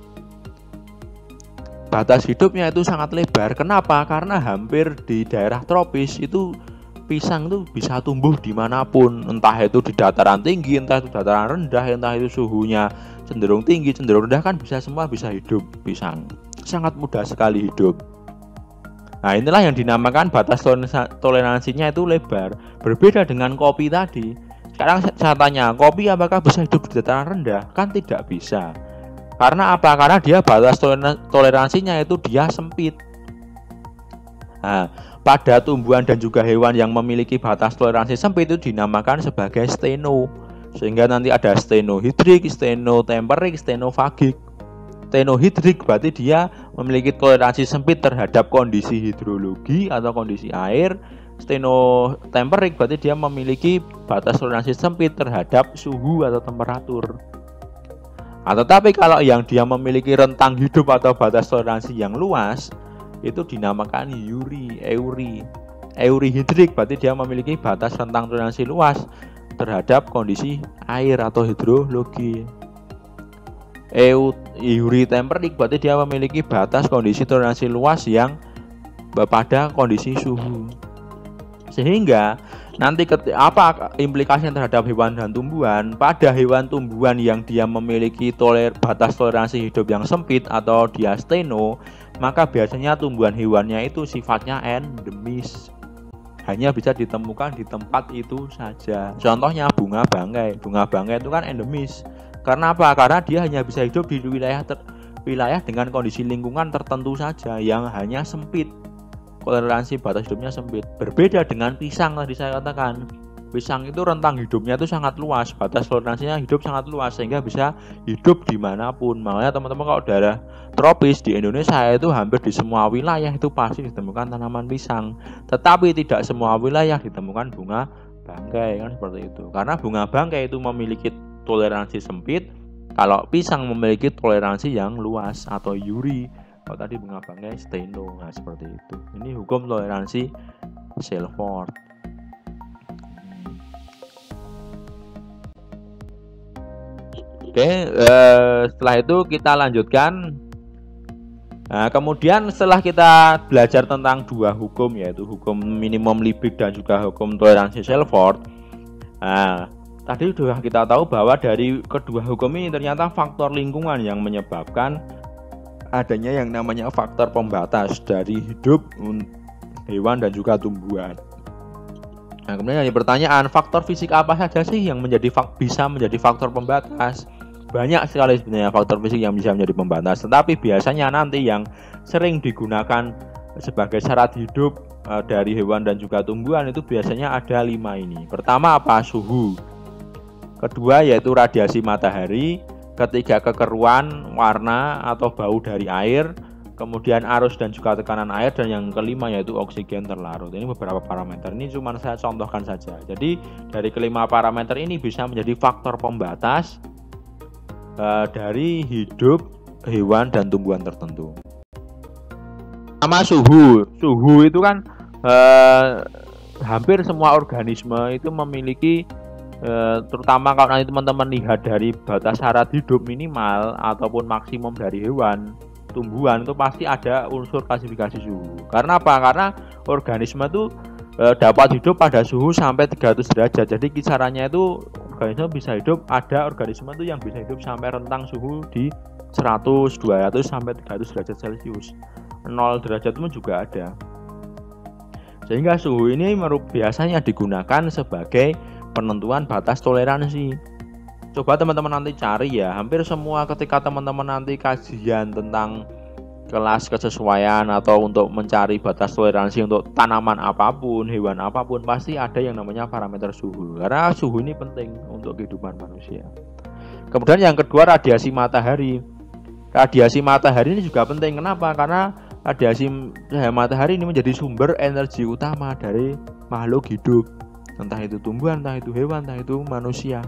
Batas hidupnya itu sangat lebar. Kenapa? Karena hampir di daerah tropis itu pisang itu bisa tumbuh dimanapun, entah itu di dataran tinggi, entah itu dataran rendah, entah itu suhunya cenderung tinggi, cenderung rendah, kan semua bisa hidup pisang. Sangat mudah sekali hidup. Nah, inilah yang dinamakan batas toleransinya itu lebar. Berbeda dengan kopi tadi. Sekarang saya tanya, kopi apakah bisa hidup di dataran rendah? Kan tidak bisa. Karena apa? Karena dia batas toleransinya itu dia sempit. Nah, pada tumbuhan dan juga hewan yang memiliki batas toleransi sempit itu dinamakan sebagai steno. Sehingga nanti ada stenohidrik, stenotemperik, stenofagik. Stenohidrik berarti dia memiliki toleransi sempit terhadap kondisi hidrologi atau kondisi air. Stenotemperik berarti dia memiliki batas toleransi sempit terhadap suhu atau temperatur. Tetapi kalau yang dia memiliki rentang hidup atau batas toleransi yang luas, itu dinamakan eurihidrik, berarti dia memiliki batas rentang toleransi luas terhadap kondisi air atau hidrologi. Euritemperik berarti dia memiliki batas kondisi toleransi luas yang pada kondisi suhu. Sehingga nanti apa implikasinya terhadap hewan dan tumbuhan? Pada hewan tumbuhan yang dia memiliki batas toleransi hidup yang sempit atau dia steno, maka biasanya tumbuhan hewannya itu sifatnya endemis, hanya bisa ditemukan di tempat itu saja. Contohnya bunga bangkai. Bunga bangkai itu kan endemis. Karena apa? Karena dia hanya bisa hidup di wilayah dengan kondisi lingkungan tertentu saja yang hanya sempit. Toleransi batas hidupnya sempit. Berbeda dengan pisang tadi saya katakan. Pisang itu rentang hidupnya itu sangat luas, batas toleransinya hidup sangat luas sehingga bisa hidup dimanapun. Makanya teman-teman kalau daerah tropis di Indonesia itu hampir di semua wilayah itu pasti ditemukan tanaman pisang. Tetapi tidak semua wilayah ditemukan bunga bangkai, kan seperti itu. Karena bunga bangkai itu memiliki toleransi sempit, kalau pisang memiliki toleransi yang luas atau yuri. Kalau tadi bunga bangkai steno, nah seperti itu. Ini hukum toleransi Selford. Oke, setelah itu kita lanjutkan. Nah, kemudian setelah kita belajar tentang dua hukum, yaitu hukum minimum Liebig dan juga hukum toleransi Selford. Nah, tadi sudah kita tahu bahwa dari kedua hukum ini ternyata faktor lingkungan yang menyebabkan adanya yang namanya faktor pembatas dari hidup hewan dan juga tumbuhan. Nah, kemudian ada pertanyaan, faktor fisik apa saja sih yang bisa menjadi faktor pembatas? Banyak sekali sebenarnya faktor fisik yang bisa menjadi pembatas, tetapi biasanya nanti yang sering digunakan sebagai syarat hidup dari hewan dan juga tumbuhan itu biasanya ada 5 ini. Pertama apa? Suhu. Kedua yaitu radiasi matahari. Ketiga kekeruan, warna atau bau dari air. Kemudian arus dan juga tekanan air, dan yang kelima yaitu oksigen terlarut. Ini beberapa parameter, ini cuma saya contohkan saja. Jadi dari kelima parameter ini bisa menjadi faktor pembatas dari hidup hewan dan tumbuhan tertentu. Sama suhu itu kan hampir semua organisme itu memiliki, terutama kalau nanti teman-teman lihat dari batas syarat hidup minimal ataupun maksimum dari hewan, tumbuhan itu pasti ada unsur klasifikasi suhu. Karena apa? Karena organisme itu dapat hidup pada suhu sampai 300 derajat. Jadi kisarannya itu organisme bisa hidup, ada organisme itu yang bisa hidup sampai rentang suhu di 100, 200 sampai 300 derajat Celcius. 0 derajat pun juga ada. Sehingga suhu ini biasanya digunakan sebagai penentuan batas toleransi. Coba teman-teman nanti cari ya, hampir semua ketika teman-teman nanti kajian tentang kelas kesesuaian atau untuk mencari batas toleransi untuk tanaman apapun, hewan apapun, pasti ada yang namanya parameter suhu. Karena suhu ini penting untuk kehidupan manusia. Kemudian yang kedua radiasi matahari. Radiasi matahari ini juga penting. Kenapa? Karena radiasi matahari ini menjadi sumber energi utama dari makhluk hidup. Entah itu tumbuhan, entah itu hewan, entah itu manusia.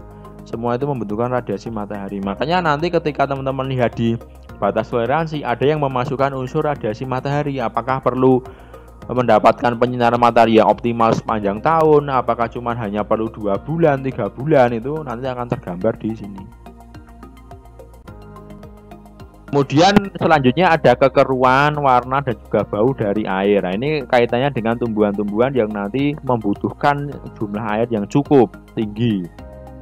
Semua itu membutuhkan radiasi matahari. Makanya nanti ketika teman-teman lihat di batas toleransi ada yang memasukkan unsur radiasi matahari. Apakah perlu mendapatkan penyinaran matahari yang optimal sepanjang tahun? Apakah cuma hanya perlu 2 bulan, 3 bulan? Itu nanti akan tergambar di sini. Kemudian selanjutnya ada kekeruan, warna dan juga bau dari air. Nah, ini kaitannya dengan tumbuhan-tumbuhan yang nanti membutuhkan jumlah air yang cukup tinggi.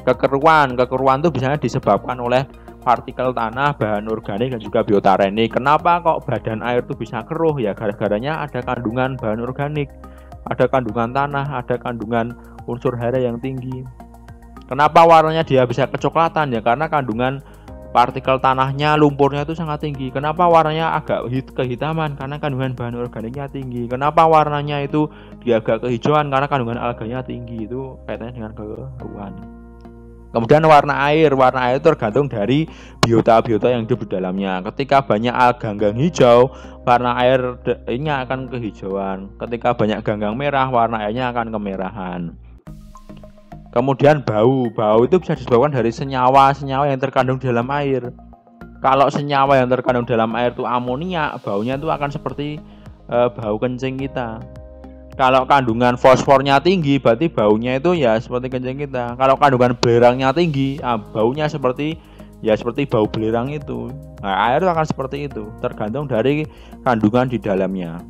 Kekeruan itu biasanya disebabkan oleh partikel tanah, bahan organik dan juga biotarenik. Kenapa kok badan air itu bisa keruh? Ya gara-garanya ada kandungan bahan organik, ada kandungan tanah, ada kandungan unsur hara yang tinggi. Kenapa warnanya dia bisa kecoklatan? Ya karena kandungan partikel tanahnya, lumpurnya itu sangat tinggi. Kenapa warnanya agak kehitaman? Karena kandungan bahan organiknya tinggi. Kenapa warnanya itu dia agak kehijauan? Karena kandungan alganya tinggi. Itu kaitannya dengan kekeruan. Kemudian warna air tergantung dari biota yang hidup di dalamnya. Ketika banyak ganggang hijau, warna air ini akan kehijauan. Ketika banyak ganggang merah, warna airnya akan kemerahan. Kemudian bau itu bisa disebabkan dari senyawa yang terkandung dalam air. Kalau senyawa yang terkandung dalam air itu amonia, baunya itu akan seperti bau kencing kita. Kalau kandungan fosfornya tinggi, berarti baunya itu ya seperti kencing kita. Kalau kandungan belerangnya tinggi, baunya seperti bau belerang itu. Nah, air itu akan seperti itu, tergantung dari kandungan di dalamnya.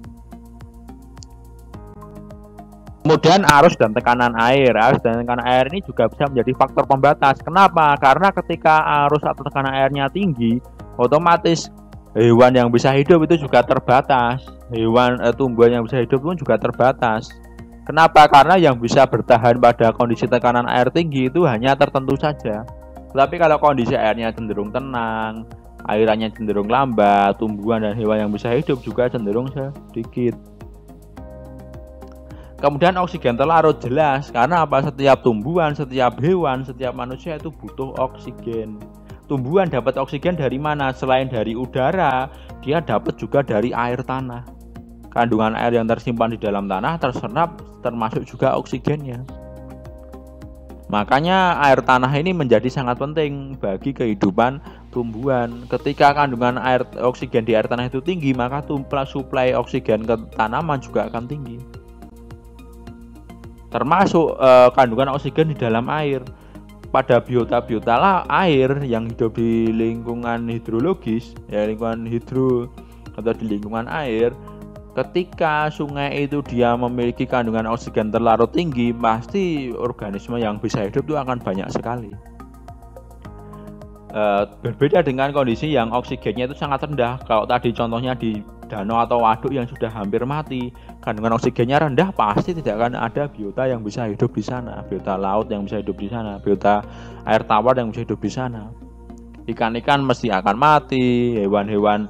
Kemudian arus dan tekanan air. Arus dan tekanan air ini juga bisa menjadi faktor pembatas. Kenapa? Karena ketika arus atau tekanan airnya tinggi, otomatis hewan yang bisa hidup itu juga terbatas. Tumbuhan yang bisa hidup pun juga terbatas. Kenapa? Karena yang bisa bertahan pada kondisi tekanan air tinggi itu hanya tertentu saja. Tapi kalau kondisi airnya cenderung tenang, airannya cenderung lambat, tumbuhan dan hewan yang bisa hidup juga cenderung sedikit. Kemudian oksigen terlarut jelas karena apa? Setiap tumbuhan, setiap hewan, setiap manusia itu butuh oksigen. Tumbuhan dapat oksigen dari mana? Selain dari udara, dia dapat juga dari air tanah. Kandungan air yang tersimpan di dalam tanah terserap termasuk juga oksigennya. Makanya air tanah ini menjadi sangat penting bagi kehidupan tumbuhan. Ketika kandungan air oksigen di air tanah itu tinggi, maka suplai oksigen ke tanaman juga akan tinggi. Termasuk kandungan oksigen di dalam air. Pada biota-biota lah air yang hidup di lingkungan hidrologis, ya lingkungan hidro atau di lingkungan air, ketika sungai itu dia memiliki kandungan oksigen terlarut tinggi, pasti organisme yang bisa hidup itu akan banyak sekali. Berbeda dengan kondisi yang oksigennya itu sangat rendah. Kalau tadi contohnya di danau atau waduk yang sudah hampir mati, kandungan oksigennya rendah, pasti tidak akan ada biota yang bisa hidup di sana, biota laut yang bisa hidup di sana, biota air tawar yang bisa hidup di sana. Ikan-ikan mesti akan mati, hewan-hewan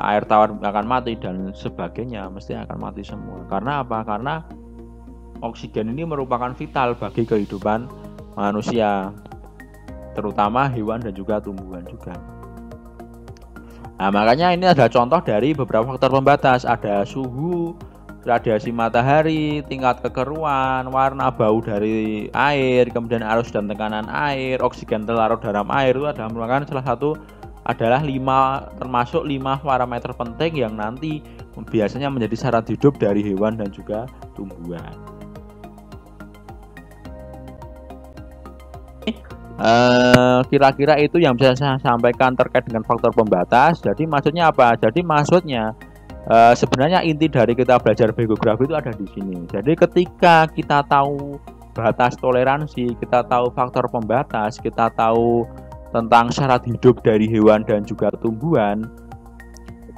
air tawar akan mati dan sebagainya, mesti akan mati semua. Karena apa? Karena oksigen ini merupakan vital bagi kehidupan manusia, terutama hewan dan juga tumbuhan juga. Nah, makanya ini adalah contoh dari beberapa faktor pembatas. Ada suhu, radiasi matahari, tingkat kekeruan, warna, bau dari air, kemudian arus dan tekanan air, oksigen terlarut dalam air. Itu adalah merupakan salah satu termasuk 5 parameter penting yang nanti biasanya menjadi syarat hidup dari hewan dan juga tumbuhan. Kira-kira itu yang bisa saya sampaikan terkait dengan faktor pembatas. Jadi maksudnya apa? Jadi maksudnya sebenarnya inti dari kita belajar biogeografi itu ada di sini. Jadi ketika kita tahu batas toleransi, kita tahu faktor pembatas, kita tahu tentang syarat hidup dari hewan dan juga tumbuhan,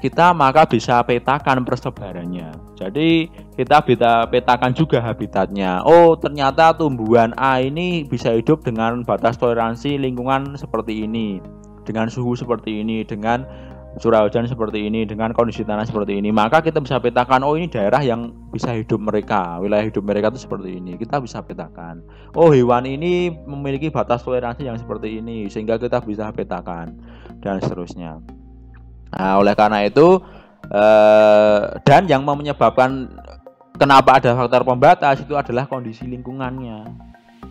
kita maka bisa petakan persebarannya. Jadi kita bisa petakan juga habitatnya. Oh, ternyata tumbuhan A ini bisa hidup dengan batas toleransi lingkungan seperti ini, dengan suhu seperti ini, dengan curah hujan seperti ini, dengan kondisi tanah seperti ini. Maka kita bisa petakan, oh ini daerah yang bisa hidup mereka, wilayah hidup mereka itu seperti ini. Kita bisa petakan. Oh, hewan ini memiliki batas toleransi yang seperti ini, sehingga kita bisa petakan dan seterusnya. Nah, oleh karena itu dan yang menyebabkan kenapa ada faktor pembatas itu adalah kondisi lingkungannya.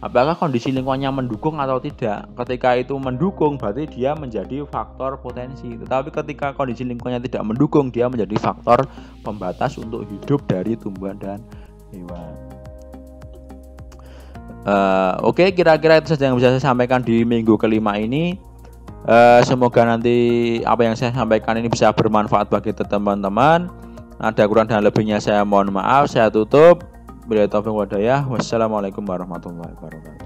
Apakah kondisi lingkungannya mendukung atau tidak? Ketika itu mendukung, berarti dia menjadi faktor potensi. Tetapi ketika kondisi lingkungannya tidak mendukung, dia menjadi faktor pembatas untuk hidup dari tumbuhan dan hewan. Oke, kira-kira itu saja yang bisa saya sampaikan di minggu kelima ini. Semoga nanti apa yang saya sampaikan ini bisa bermanfaat bagi teman-teman. Ada kurang dan lebihnya saya mohon maaf. Saya tutup. Billahi taufiq wal hidayah. Wassalamualaikum warahmatullahi wabarakatuh.